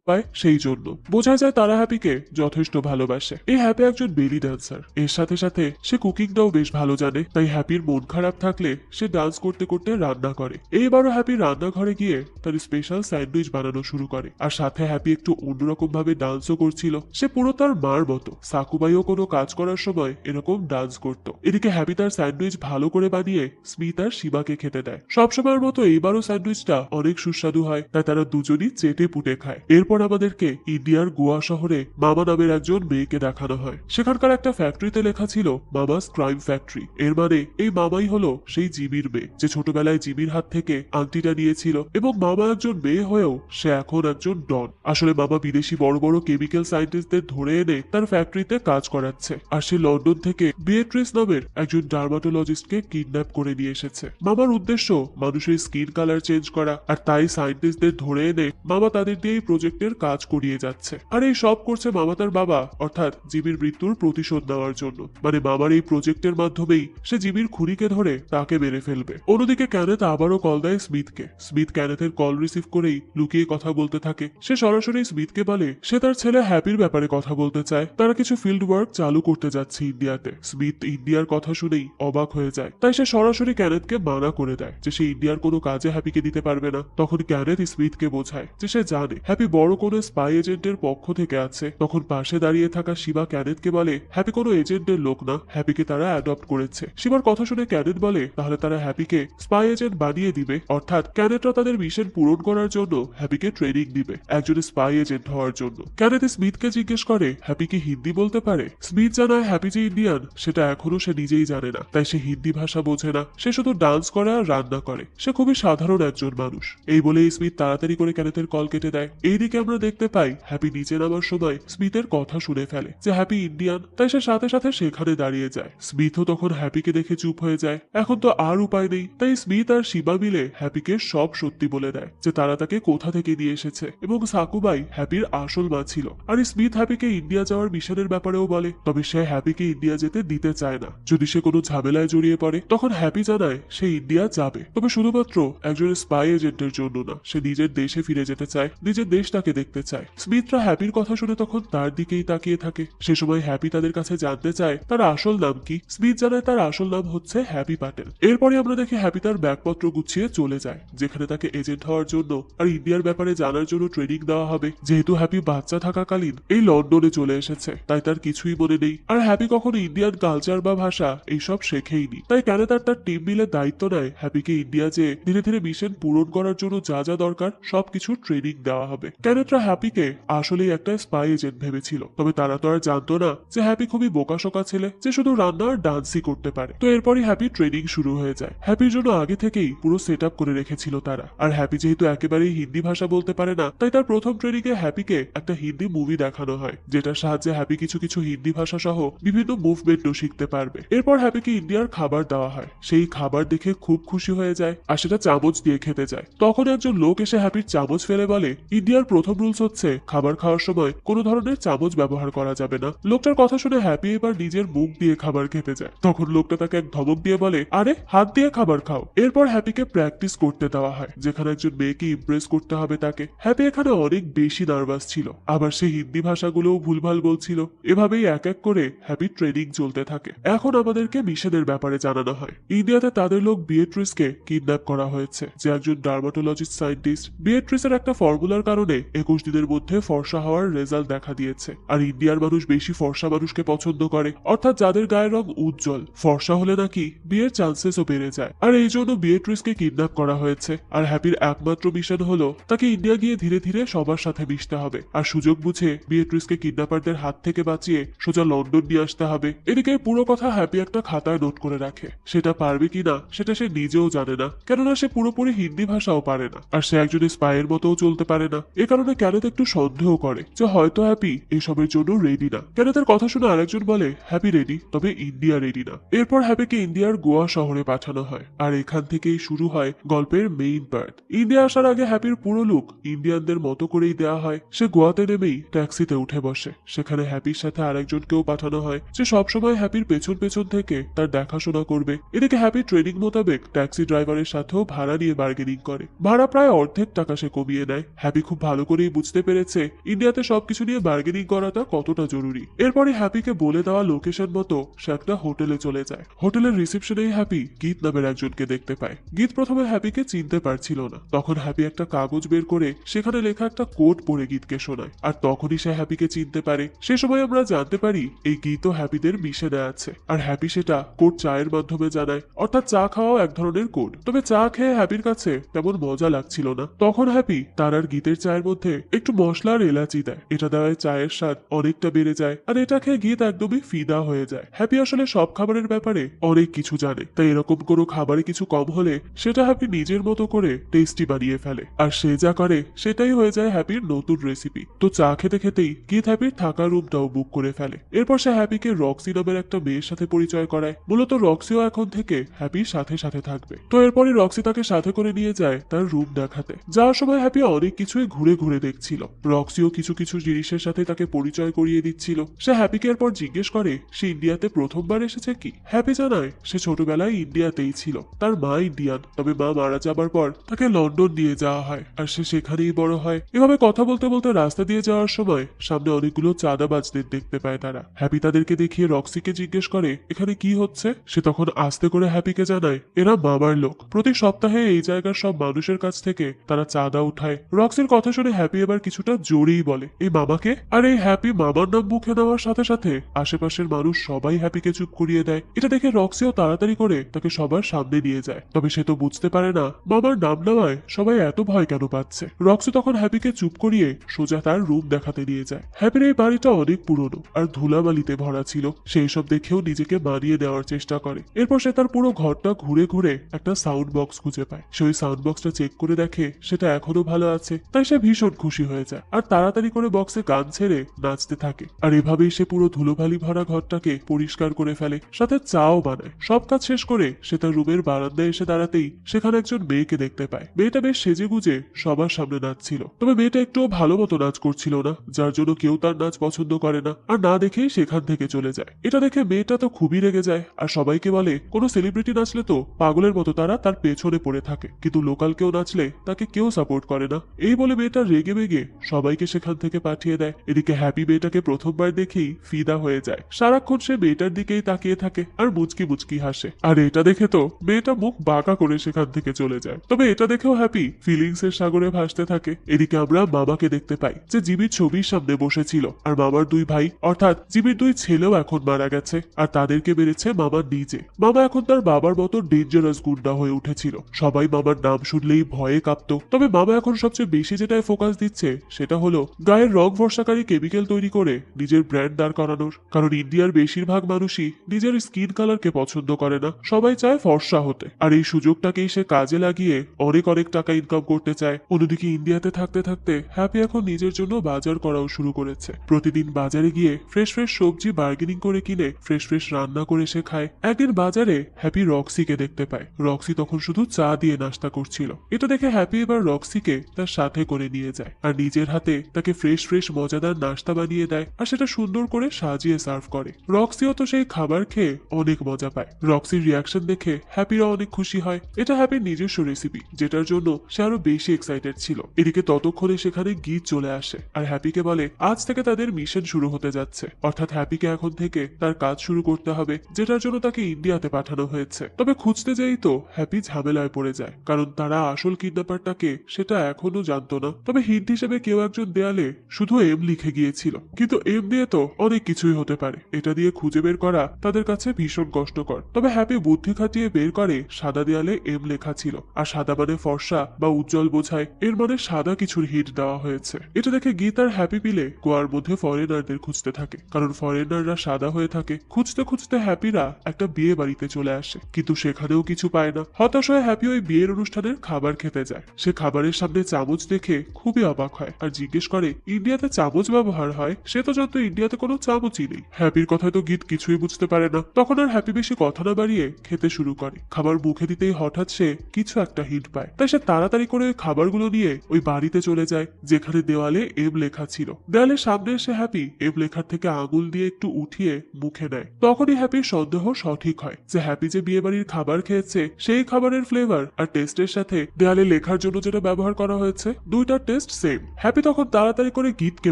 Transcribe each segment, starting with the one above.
পায় সেই জন্য বোঝা যায় তারা হ্যাপিকে যথেষ্ট ভালোবাসে। এই হ্যাপি একজন বেলি ডান্সার, এর সাথে সাথে সে কুকিংটাও বেশ ভালো জানে। তাই হ্যাপির মন খারাপ থাকলে সে ডান্স করতে করতে রান্না করে। এইবারও হ্যাপি রান্নাঘরে গিয়ে তার স্পেশাল স্যান্ডউইচ বানানো শুরু করে, আর সাথে হ্যাপি একটু অন্যরকম ভাবে ডান্সও করছিল। সে পুরো তার মার মতো। সাকুবাইও কোনো কাজ করার সময় এরকম ডান্স করত। এদিকে হ্যাপি তার স্যান্ডউইচ ভালো করে বানিয়ে স্মিথ আর শিবাকে খেতে দেয়। সবসময়ের মতো এইবারও স্যান্ডউইচটা অনেক সুস্বাদু হয়, তাই তারা দুজনই চেটে পুটে খায়। এরপর আমাদেরকে ইন্ডিয়ার গোয়া শহরে মামা নামের একজন মেয়েকে দেখানো হয়। সেখানকার একটা ফ্যাক্টরিতে লেখা ছিল মামাস ক্রাইম ফ্যাক্টরি। এর মানে এই মামাই হলো সেই জিমির মেয়ে, যে ছোটবেলায় জিমির হাত থেকে আংটিটা নিয়েছিল। এবং মামা একজন মেয়ে হয়েও সে এখন একজন ডন। আসলে মামা বিদেশি বড় বড় কেমিক্যাল সায়েন্টিস্টদের ধরে এনে তার ফ্যাক্টরিতে কাজ করাচ্ছে, আর সে লন্ডন থেকে বিয়েট্রিস নামের একজন ডার্মাটোলজিস্টকে কিডন্যাপ করে নিয়ে এসেছে। মামার উদ্দেশ্য মানুষের স্কিন কালার চেঞ্জ করা, আর তাই সায়েন্টিস্টদের ধরে এনে মামা তাদের দিয়ে এই প্রজেক্টের কাজ করিয়ে যাচ্ছে। আর এই সব করছে মামা তার বাবা অর্থাৎ জিমির মৃত্যুর প্রতিশোধ নেওয়ার জন্য। মানে মামার এই প্রজেক্টের মাধ্যমেই সে জিমির খুনিকে ধরে তাকে মেরে ফেলবে। অন্যদিকে ক্যানেথ আবারও কল দেয় স্মিথকে। স্মিথ ক্যানেথের কল রিসিভ করেই লুকিয়ে কথা বলতে থাকে। সে সরাসরি স্মিথকে বলে সে তার ছেলে হ্যাপির ব্যাপারে কথা বলতে চায়। তারা কিছু ফিল্ড ওয়ার্ক চালু করতে যাচ্ছে ইন্ডিয়াতে। স্মিথ ইন্ডিয়ার কথা শুনেই অবাক হয়ে যায়, তাই সে সরাসরি ক্যানেথকে মানা করে দেয় যে সে ইন্ডিয়ার কোনো কাজে হ্যাপিকে দিতে পারবে না। তখন ক্যানেথ স্মিথকে বোঝায় যে সে জানে হ্যাপি বড় কোনো স্পাই এজেন্টের পক্ষ থেকে আছে। তখন পাশে দাঁড়িয়ে থাকা শিবা ক্যানেথকে বলে হ্যাপি কোনো এজেন্টের লোক না, হ্যাপিকে তারা অ্যাডপ্ট করেছে। শিবার কথা শুনে ক্যানেথ বলে তাহলে তারা হ্যাপিকে স্পাই এজেন্ট বানিয়ে দিবে, অর্থাৎ ক্যানেথরা তাদের মিশন পূরণ করার জন্য হ্যাপিকে ট্রেনিং দিবে একজন স্পাই এজেন্ট হওয়ার জন্য। ক্যানেথ স্মিথকে জিজ্ঞেস করে হ্যাপি কি হিন্দি বলতে পারে। স্মিথ জানায় হ্যাপি যে ইন্ডিয়ান সেটা এখনো সে নিজেই জানে না, তাই সে হিন্দি ভাষা বোঝে না। সে শুধু ডান্স করে আর রান্না করে। সে খুবই সাধারণ একজন মানুষ। এই বলে স্মিথ তাড়াতাড়ি করে ক্যানেথের কল কেটে দেয়। এইদিকে আমরা দেখতে পাই হ্যাপি নিচে নামার সময় স্মিথের কথা শুনে ফেলে যে হ্যাপি ইন্ডিয়ান, তাই সে সাথে সাথে সেখানে দাঁড়িয়ে যায়। স্মিথও তখন হ্যাপিকে দেখে চুপ হয়ে যায়। এখন তো আর উপায় নেই, তাই স্মিথ আর শিবা মিলে হ্যাপিকে সব সত্যি বলে দেয় যে তারা তাকে কোথা থেকে নিয়ে এসেছে এবং সাকুবাই হ্যাপির আসল মা ছিল। আর স্মিথ হ্যাপিকে ইন্ডিয়া যাওয়ার মিশনের ব্যাপারেও বলে, তবে সে হ্যাপিকে ইন্ডিয়া যেতে দিতে চায় না। যদি সে কোনো ঝামেলায় জড়িয়ে পড়ে তখন হ্যাপি জানায় সে ইন্ডিয়া যাবে, তবে শুধুমাত্র একজন স্পাই এজেন্টের জন্য না। সে নিজের দেশে ফিরে যেতে চায়, নিজের দেশটাকে দেখতে চায়। স্মিথরা হ্যাপির কথা শুনে তখন তার দিকেই তাকিয়ে থাকে। সে সময় হ্যাপি তাদের কাছে জানতে চায় তার আসল নাম কি। স্মিথ জানায় তার আসল নাম হচ্ছে হ্যাপি প্যাটেল। এরপরে আমরা দেখি হ্যাপি তার ব্যাগপত্র গুছিয়ে চলে যায়, যেখানে তাকে এজেন্ট হওয়ার জন্য আর ইন্ডিয়ার ব্যাপারে জানার জন্য ট্রেনিং দেওয়া হবে। যেহেতু হ্যাপি বাচ্চা থাকাকালীন এই লন্ডনে চলে এসেছে, তাই তার কিছুই মনে নেই। আর হ্যাপি কখনো ইন্ডিয়ান কালচার বা ভাষা এইসব শেখেইনি। তাই ক্যানেথ আর তার টিম মিলে দায়িত্ব নেয় হ্যাপিকে ইন্ডিয়া যেয়ে ধীরে ধীরে মিশন পূরণ করার জন্য যা যা দরকার সবকিছু ট্রেনিং দেওয়া হবে। ক্যানেথরা হ্যাপিকে আসলেই একটা স্পাই এজেন্ট ভেবেছিল, তবে তারা তো আর জানতো না যে হ্যাপি খুবই বোকাশোকা ছেলে যে শুধু রান্না আর ডান্সই করতে পারে। তো এরপরই হ্যাপি ট্রেনিং শুরু হয়ে যায়। হ্যাপির জন্য আগে থেকেই পুরো সেট আপ করে রেখেছিল তারা। আর হ্যাপি যেহেতু একেবারেই হিন্দি ভাষা বলতে পারে না, তাই তার প্রথম ট্রেনিং এ হ্যাপিকে একটা হিন্দি মুভি দেখানো হয়, যেটার সাহায্যে হ্যাপি কিছু কিছু হিন্দি ভাষা সহ বিভিন্ন মুভমেন্টও শিখতে পারবে। এরপর হ্যাপিকে ইন্ডিয়ার খাবার দেওয়া হয়। সেই খাবার দেখে খুব খুশি হয়ে যায় আর সেটা চামচ দিয়ে খেতে যায়। তখন একজন লোক এসে হ্যাপির চামচ ফেলে বলে ইন্ডিয়ার প্রথম রুলস হচ্ছে খাবার খাওয়ার সময় কোনো ধরনের চামচ ব্যবহার করা যাবে না। লোকটার কথা শুনে হ্যাপি এবার নিজের মুখ দিয়ে খাবার খেতে যায়। তখন লোকটা তাকে এক ধমক দিয়ে বলে আরে হাত দিয়ে খাবার খাও। এরপর হ্যাপিকে প্র্যাকটিস করতে দেওয়া হয়, যেখানে একজন মেয়েকে ইমপ্রেস করতে হবে তাকে। হ্যাপি এখানে অনেক বেশি নার্ভাস ছিল, আবার সে হিন্দি ভাষাগুলোও ভুলভাল বলছিল। এভাবেই এক এক করে হ্যাপি ট্রেনিং চলতে থাকে। এখন আমাদেরকে মিশনের ব্যাপারে জানানো হয়। ইন্ডিয়াতে তাদের লোক বিয়েট্রিসকে কিডন্যাপ করা হয়েছে, যে একজন ডার্মাটোলজিস্ট সায়েন্টিস্ট। বিয়েট্রিসের একটা ফর্মুলার কারণে 21 দিনের মধ্যে ফর্সা হওয়ার রেজাল্ট দেখা দিয়েছে। আর ইন্ডিয়ার মানুষ বেশি ফর্সা মানুষকে পছন্দ করে, অর্থাৎ যাদের গায়ের রং উজ্জ্বল। ফর্সা হলে নাকি বিয়ের চান্সেসও বেড়ে যায়। আর এই জন্য বিয়েট্রিসকে কিডন্যাপ করা হয়েছে। আর হ্যাপির একমাত্র মিশন হলো তাকে ইন্ডিয়া গিয়ে ধীরে ধীরে সবার সাথে মিশতে হবে, আর সুযোগ বুঝে বিয়েট্রিসকে কিডন্যাপারদের হাত থেকে বাঁচিয়ে সোজা লন্ডন নিয়ে আসতে হবে। এদিকে পুরো কথা হ্যাপি একটা খাতায় নোট করে রাখে। সেটা পারবে কিনা সেটা সে নিজেও জানে না, কেননা সে পুরোপুরি হিন্দি ভাষাও পারে না, আর সে একজন স্পাইয়ের মতোও চলতে পারে না। এ কারণে ক্যানেথ একটু সন্দেহ করে যে হয়তো হ্যাপি এসবের জন্য রেডি না। ক্যানেথের কথা শুনে আরেকজন বলে হ্যাপি রেডি, তবে ইন্ডিয়া রেডি না। এরপর হ্যাপিকে ইন্ডিয়ার গোয়া শহরে পাঠানো হয়, আর এখান থেকেই শুরু হয় গল্পের মেইন পার্ট। ইন্ডিয়া আসার আগে হ্যাপির পুরো লুক ইন্ডিয়ানদের মতো করেই দেওয়া হয়। সে গোয়াতে নেমেই ট্যাক্সিতে উঠে বসে। সেখানে হ্যাপির সাথে আরেকজনকেও পাঠানো হয়, যে সবসময় হ্যাপির পেছন পেছন থেকে তার দেখাশোনা করবে। এদিকে হ্যাপি ট্রেনিং মোতাবেক ট্যাক্সি ড্রাইভারের সাথেও ভাড়া নিয়ে বার্গেনিং করে। ভাড়া প্রায় অর্ধেক টাকা সে কমিয়ে নেয়। হ্যাপি খুব ভালো করে করেই বুঝতে পেরেছে ইন্ডিয়াতে সবকিছু নিয়ে বার্গেনিং করাটা কতটা জরুরি। এরপরে হ্যাপিকে বলে দেওয়া লোকেশন মতো সে একটা হোটেলে চলে যায়। হোটেলের রিসেপশনেই হ্যাপি গীত নামের একজনকে দেখতে পায়। গীত প্রথমে হ্যাপিকে চিনতে পারছিল না, তখন হ্যাপি একটা কাগজ বের করে সেখানে লেখা একটা কোড পড়ে গীতকে শোনায়, আর তখনই সে হ্যাপিকে চিনতে পারে। সে সময় আমরা জানতে পারি এই গীত ও হ্যাপিদের মিশনে আছে, আর হ্যাপি সেটা কোড চায়ের মাধ্যমে জানায়, অর্থাৎ চা খাওয়াও এক ধরনের কোড। তবে চা খেয়ে হ্যাপির কাছে তেমন মজা লাগছিল না। তখন হ্যাপি তার আর গীতের চায়ের মধ্যে একটু মশলা আর এলাচি দেয়। এটা দেওয়ায় চায়ের স্বাদ অনেকটা বেড়ে যায়, আর এটা খেয়ে গীত একদমই ফিদা হয়ে যায়। হ্যাপি আসলে সব খাবারের ব্যাপারে অনেক কিছু জানে, তাই এরকম কোনো খাবারে কিছু কম হলে সেটা হ্যাপি নিজের মতো করে টেস্টি বানিয়ে ফেলে, আর সে যা করে সেটাই হয়ে যায় হ্যাপির নতুন রেসিপি। তো চা খেতে খেতেই গীত হ্যাপির থাকার রুমটাও বুক করে ফেলে। এরপর সে হ্যাপিকে রক্সি নামের একটা মেয়ের সাথে পরিচয় করায়। মূলত রক্সিও এখন থেকে হ্যাপির সাথে সাথে থাকবে। তো এরপরই রক্সি তাকে সাথে করে নিয়ে যায় তার রুম দেখাতে। যাওয়ার সময় হ্যাপি অনেক কিছুই ঘুরে ঘুরে দেখছিল। রক্সিও কিছু কিছু জিনিসের সাথে তাকে পরিচয় করিয়ে দিচ্ছিল। সে হ্যাপিকে এরপর জিজ্ঞেস করে সে ইন্ডিয়াতে প্রথমবার এসেছে কি। হ্যাপি জানায় সে ছোটবেলায় ইন্ডিয়াতেই ছিল, তার মা ইন্ডিয়ান, তবে মা মারা যাবার পর তাকে লন্ডন নিয়ে যাওয়া হয়, আর সে সেখানেই বড় হয়। এভাবে কথা বলতে বলতে রাস্তা দিয়ে যাওয়ার সময় সামনে অনেকগুলো চাঁদাবাজদের দেখতে পায় তারা। হ্যাপি তাদেরকে দেখিয়ে রক্সিকে জিজ্ঞেস করে এখানে কি হচ্ছে। সে তখন আস্তে করে হ্যাপিকে জানায় এরা মামার লোক, প্রতি সপ্তাহে এই জায়গার সব মানুষের কাছ থেকে তারা চাঁদা উঠায়। রক্সির কথা শুনে হ্যাপি এবার কিছুটা জোরেই বলে এই মামাকে, আর এই হ্যাপি মামার নাম মুখে নেওয়ার সাথে সাথে আশেপাশের মানুষ সবাই হ্যাপিকে চুপ করিয়ে দেয়। এটা দেখে রক্সিও তাড়াতাড়ি করে তাকে সবার সামনে নিয়ে যায়, তবে সে তো বুঝতে পারে না মামার নাম নেওয়ায় সবাই এত ভয় কেন পাচ্ছে। রক্সি তখন হ্যাপিকে চুপ করিয়ে সোজা তার রুম দেখাতে নিয়ে যায়। হ্যাপির এই বাড়িটা অনেক পুরনো আর ধুলাবালিতে ভরা ছিল, সেই সব দেখেও নিজেকে মানিয়ে নেওয়ার চেষ্টা করে। এরপর সে তার পুরো ঘরটা ঘুরে ঘুরে একটা সাউন্ড বক্স খুঁজে পায়। সে ওই সাউন্ড বক্সটা চেক করে দেখে সেটা এখনো ভালো আছে, তাই সে ভীষণ খুশি হয়ে যায় আর তাড়াতাড়ি করে বক্সে গান ছেড়ে নাচতে থাকে। আর এভাবেই সে পুরো ধুলোবালি ভরা ঘরটাকে পরিষ্কার করে ফেলে, সাথে চাও বানায়। সব কাজ শেষ করে সে তার রুমের বারান্দায় এসে দাঁড়াতেই সেখানে একজন মেয়েকে দেখতে পায়। মেয়েটা বেশ সেজে গুজে সবার সামনে নাচছিল, তবে মেয়েটা একটুও ভালো মতো নাচ করছিল না, যার জন্য কেউ তার নাচ পছন্দ করে না আর না দেখেই সেখান থেকে চলে যায়। এটা দেখে মেয়েটা তো খুবই রেগে যায় আর সবাইকে বলে কোনো সেলিব্রিটি নাচলে তো পাগলের মতো তারা তার পেছনে পড়ে থাকে, কিন্তু লোকাল কেউ নাচলে তাকে কেউ সাপোর্ট করে না। এই বলে মেয়েটা রেগে বেগে সবাইকে সেখান থেকে পাঠিয়ে দেয়। এদিকে হ্যাপি মেয়েটাকে প্রথমবার দেখেই ফিদা হয়ে যায়। সারাক্ষণ সে মেয়েটার দিকেই তাকিয়ে থাকে আর মুচকি মুচকি হাসে, আর এটা দেখে তো মেয়েটা মুখ বাঁকা করে সেখান থেকে চলে যায়। তবে এটা দেখেও হ্যাপি ফিলিংস এর সাগরে ভাসতে থাকে। এদিকে আমরা মামাকে দেখতে পাই যে জিমির ছবির সামনে বসেছিল, আর মামার দুই ভাই অর্থাৎ জিমির দুই ছেলেও এখন মারা গেছে, আর তাদেরকে মেরেছে মামা নিজে। মামা এখন তার বাবার মতো ডেঞ্জারাস গুন্ডা হয়ে উঠেছিল, সবাই মামার নাম শুনলেই ভয়ে কাঁপতো। তবে মামা এখন সবচেয়ে বেশি যেটায় ফোকাস দিচ্ছে সেটা হলো গায়ের রং ফর্সাকারী কেমিক্যাল তৈরি করে নিজের ব্র্যান্ড দাঁড় করানোর। কারণ ইন্ডিয়ার বেশিরভাগ মানুষই নিজের স্কিন কালারকে পছন্দ করে না, সবাই চায় ফর্সা হতে, আর এই সুযোগটাকেই সে কাজে লাগিয়ে অনেক অনেক টাকা ইনকাম করতে চায়। অন্যদিকে ইন্ডিয়াতে থাকতে থাকতে হ্যাপি এখন নিজের জন্য বাজার করাও শুরু করেছে। প্রতিদিন বাজারে গিয়ে ফ্রেশ ফ্রেশ সবজি বার্গেনিং করে কিনে ফ্রেশ ফ্রেশ রান্না করে সে খায়। একদিন বাজারে হ্যাপি রক্সিকে দেখতে পায়। রক্সি তখন শুধু চা দিয়ে নাস্তা করছিল। এটা দেখে হ্যাপি এবার রক্সিকে তার সাথে করে নিয়ে যায় আর নিজের হাতে তাকে ফ্রেশ ফ্রেশ মজাদার নাস্তা বানিয়ে দেয়, আর সেটা সুন্দর করে সাজিয়ে সার্ভ করে। রক্সিও তো সেই খাবার খেয়ে অনেক মজা পায়। রক্সির রিয়াকশন দেখে হ্যাপিরা অনেক খুশি হয়। এটা হ্যাপির নিজস্ব রেসিপি, যেটার জন্য সে আরো বেশি এক্সাইটেড ছিল। এদিকে ততক্ষণে সেখানে গীত চলে আসে আর হ্যাপিকে বলে আজ থেকে তাদের মিশন শুরু হতে যাচ্ছে, অর্থাৎ হ্যাপিকে এখন থেকে তার কাজ শুরু করতে হবে, যেটার জন্য তাকে ইন্ডিয়াতে পাঠানো হয়েছে। তবে খুঁজতে যাই তো হ্যাপি ঝামেলায় পড়ে যায়, কারণ তারা আসল কিডন্যাপারটাকে সেটা এখনো জানতো না। তবে হিন্ট হিসেবে কেউ একজন দেয়ালে শুধু এম লিখে গিয়েছিল, কিন্তু এম দিয়ে তো অনেক কিছুই হতে পারে। এটা দিয়ে খুঁজে বের করা তাদের কাছে ভীষণ কষ্টকর। তবে হ্যাপি বুদ্ধি খাটিয়ে বের করে সাদা দেয়ালে এম লেখা ছিল, আর সাদা মানে ফর্সা বা উজ্জ্বল বোঝায়, এর মানে সাদা কিছুর হিট দেওয়া হয়েছে। এটা দেখে গীত আর হ্যাপি মিলে গোয়ার মধ্যে ফরেনারদের খুঁজতে থাকে, কারণ ফরেনাররা সাদা হয়ে থাকে। খুঁজতে খুঁজতে হ্যাপিরা একটা বিয়ে বাড়িতে চলে আসে, কিন্তু সেখানেও কিছু পায় না। হতাশ হয়ে হ্যাপি ওই বিয়ের অনুষ্ঠানের খাবার খেতে যায়। সে খাবারের সামনে চামচ দেখে খুবই অবাক হয় আর জিজ্ঞেস করে ইন্ডিয়াতে চামচ ব্যবহার হয়। সে তো জানতো ইন্ডিয়াতে কোনো চামচই নেই। হ্যাপির কথায় তো গীত কিছুই বুঝতে পারে না। তখন আর হ্যাপি বেশি কথা না বাড়িয়ে খেতে শুরু করে। খাবার মুখে দিতেই হঠাৎ সে কিছু একটা হিট পায়, তাই সে তাড়াতাড়ি করে খাবারগুলো নিয়ে ওই বাড়িতে চলে যায় যেখানে দেওয়ালে এম লেখা ছিল। দেওয়ালের সামনে এসে হ্যাপি এম লেখার থেকে আঙুল দিয়ে একটু উঠিয়ে মুখে নেয়। তখনই হ্যাপির সন্দেহ সঠিক হয় যে হ্যাপি যে বিয়ে বাড়ির খাবার খেয়েছে সেই খাবারের ফ্লেভার আর টেস্টের সাথে দেয়ালে লেখার জন্য যেটা ব্যবহার করা হয়েছে দুইটার টেস্ট টেস্ট সেম। হ্যাপি তখন তাড়াতাড়ি করে গীতকে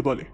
বলে